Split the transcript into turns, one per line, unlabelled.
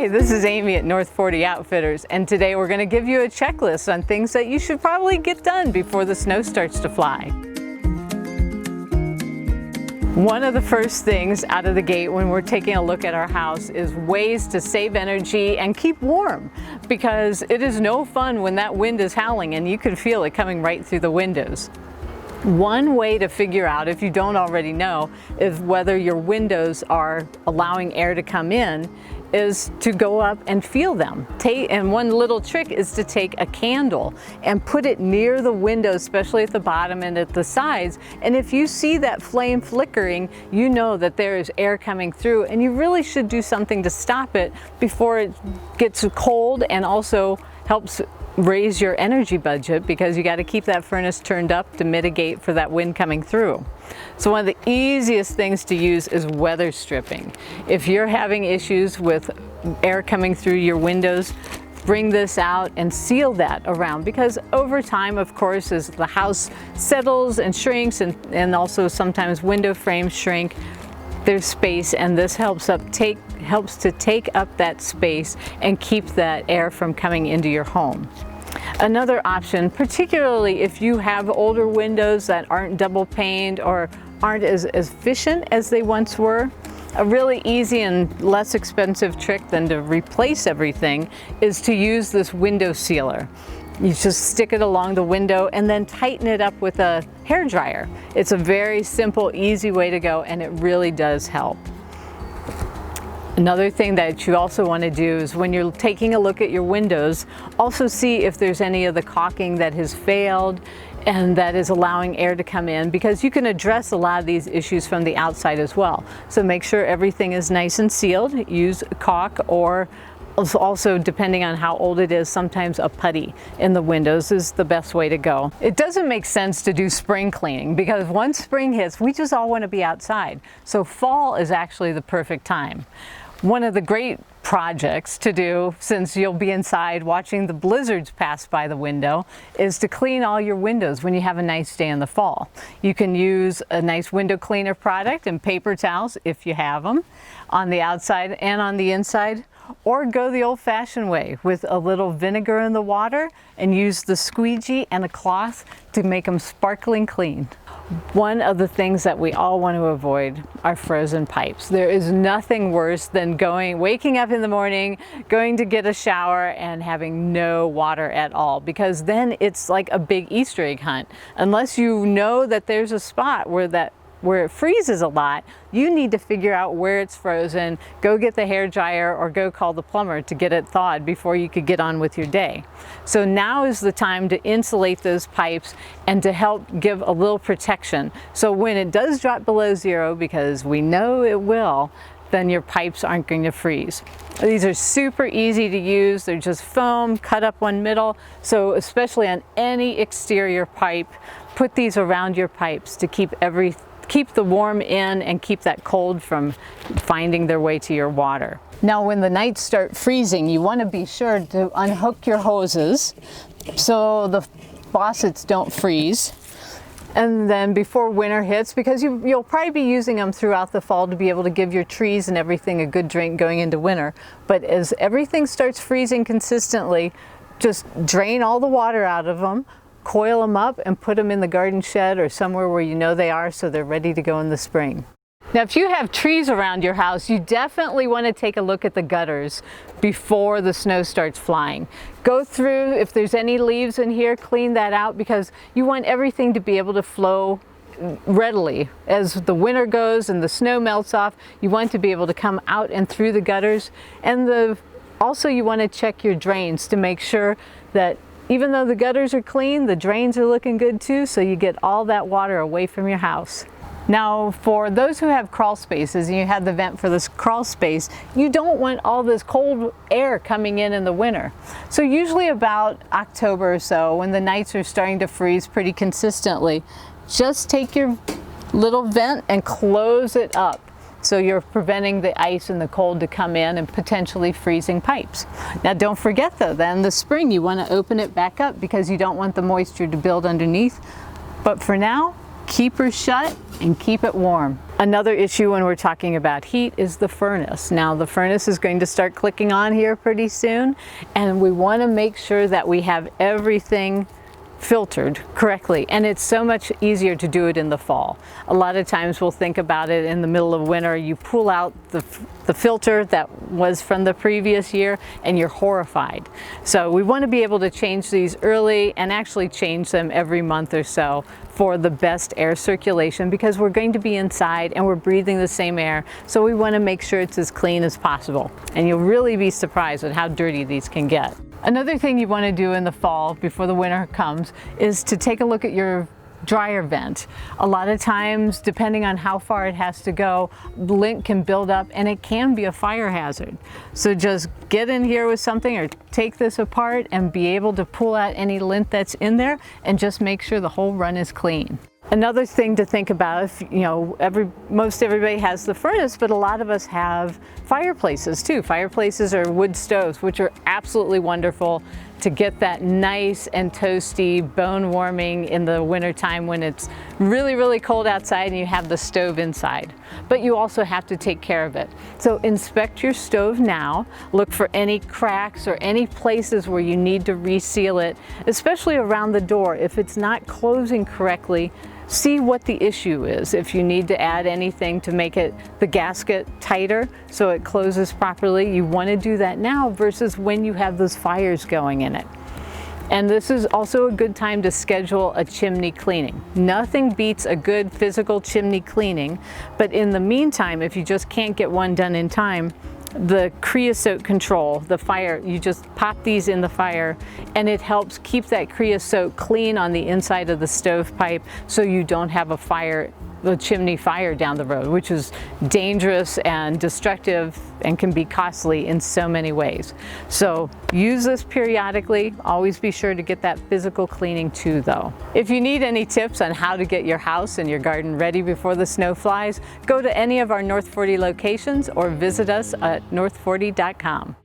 Hi, this is Amy at North 40 Outfitters, and today we're going to give you a checklist on things that you should probably get done before the snow starts to fly. One of the first things out of the gate when we're taking a look at our house is ways to save energy and keep warm, because it is no fun when that wind is howling and you can feel it coming right through the windows. One way to figure out, if you don't already know, is whether your windows are allowing air to come in is to go up and feel them. And one little trick is to take a candle and put it near the window, especially at the bottom and at the sides. And if you see that flame flickering, you know that there is air coming through, and you really should do something to stop it before it gets cold, and also helps raise your energy budget, because you got to keep that furnace turned up to mitigate for that wind coming through. So one of the easiest things to use is weather stripping. If you're having issues with air coming through your windows, bring this out and seal that around, because over time, of course, as the house settles and shrinks, and also sometimes window frames shrink, there's space, and this helps to take up that space and keep that air from coming into your home. Another option, particularly if you have older windows that aren't double paned or aren't as efficient as they once were, a really easy and less expensive trick than to replace everything is to use this window sealer. You just stick it along the window and then tighten it up with a hair dryer. It's a very simple, easy way to go, and it really does help. Another thing that you also want to do is, when you're taking a look at your windows, also see if there's any of the caulking that has failed and that is allowing air to come in, because you can address a lot of these issues from the outside as well. So make sure everything is nice and sealed. Use caulk, or also, depending on how old it is, sometimes a putty in the windows is the best way to go. It doesn't make sense to do spring cleaning, because once spring hits, we just all want to be outside. So fall is actually the perfect time. One of the great projects to do, since you'll be inside watching the blizzards pass by the window, is to clean all your windows when you have a nice day in the fall. You can use a nice window cleaner product and paper towels, if you have them, on the outside and on the inside. Or go the old-fashioned way with a little vinegar in the water and use the squeegee and a cloth to make them sparkling clean. One of the things that we all want to avoid are frozen pipes. There is nothing worse than waking up in the morning, going to get a shower, and having no water at all, because then it's like a big Easter egg hunt. Unless you know that there's a spot where it freezes a lot, you need to figure out where it's frozen, go get the hair dryer, or go call the plumber to get it thawed before you could get on with your day. So now is the time to insulate those pipes and to help give a little protection. So when it does drop below zero, because we know it will, then your pipes aren't going to freeze. These are super easy to use. They're just foam, cut up one middle. So especially on any exterior pipe, put these around your pipes to keep the warm in and keep that cold from finding their way to your water. Now, when the nights start freezing, you want to be sure to unhook your hoses so the faucets don't freeze. And then before winter hits, because you'll probably be using them throughout the fall to be able to give your trees and everything a good drink going into winter. But as everything starts freezing consistently, just drain all the water out of them, coil them up, and put them in the garden shed or somewhere where you know they are, so they're ready to go in the spring. Now, if you have trees around your house, you definitely want to take a look at the gutters before the snow starts flying. Go through, if there's any leaves in here, clean that out, because you want everything to be able to flow readily. As the winter goes and the snow melts off, you want to be able to come out and through the gutters. And also you want to check your drains to make sure that even though the gutters are clean, the drains are looking good too, so you get all that water away from your house. Now, for those who have crawl spaces, and you had the vent for this crawl space, you don't want all this cold air coming in the winter. So usually about October or so, when the nights are starting to freeze pretty consistently, just take your little vent and close it up. So you're preventing the ice and the cold to come in and potentially freezing pipes. Now, don't forget though, then in the spring you want to open it back up, because you don't want the moisture to build underneath. But for now, keep her shut and keep it warm. Another issue when we're talking about heat is the furnace. Now the furnace is going to start clicking on here pretty soon, and we want to make sure that we have everything filtered correctly, and it's so much easier to do it in the fall. A lot of times we'll think about it in the middle of winter. You pull out the filter that was from the previous year and you're horrified. So we want to be able to change these early and actually change them every month or so for the best air circulation, because we're going to be inside and we're breathing the same air, so we want to make sure it's as clean as possible. And you'll really be surprised at how dirty these can get. Another thing you want to do in the fall before the winter comes is to take a look at your dryer vent. A lot of times, depending on how far it has to go, lint can build up and it can be a fire hazard. So just get in here with something or take this apart and be able to pull out any lint that's in there and just make sure the whole run is clean. Another thing to think about, if most everybody has the furnace, but a lot of us have fireplaces too. Fireplaces are wood stoves, which are absolutely wonderful to get that nice and toasty bone warming in the wintertime when it's really, really cold outside and you have the stove inside. But you also have to take care of it. So inspect your stove now, look for any cracks or any places where you need to reseal it, especially around the door. If it's not closing correctly, see what the issue is. If you need to add anything to make the gasket tighter so it closes properly, you want to do that now versus when you have those fires going in it. And this is also a good time to schedule a chimney cleaning. Nothing beats a good physical chimney cleaning, but in the meantime, if you just can't get one done in time, the creosote control, the fire, you just pop these in the fire and it helps keep that creosote clean on the inside of the stovepipe so you don't have a chimney fire down the road, which is dangerous and destructive and can be costly in so many ways. So use this periodically. Always be sure to get that physical cleaning too though. If you need any tips on how to get your house and your garden ready before the snow flies, go to any of our North 40 locations or visit us at north40.com.